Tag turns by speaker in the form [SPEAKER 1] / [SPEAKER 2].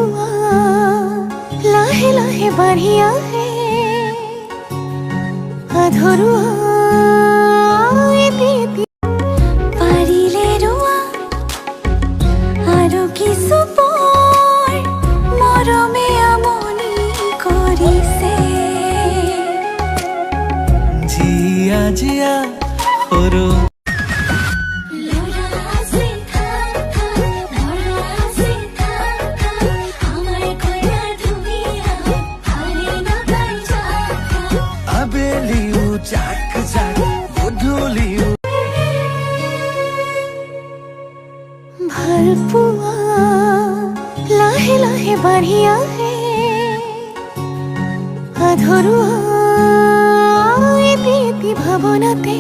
[SPEAKER 1] পুৱা লাহে লাহে বাঢ়ি আহে আধৰুৱা এটি পাৰিলে ৰোৱা আৰু কিছু পৰ মৰমে আমনি কৰিছে
[SPEAKER 2] জিয়া জিয়া সৰু আবেলিও জাক জাক গধূলিও
[SPEAKER 1] ভাল পুৱা লাহে লাহে বাঢ়ি আহে আধৰুৱা এটি ভাৱনাতে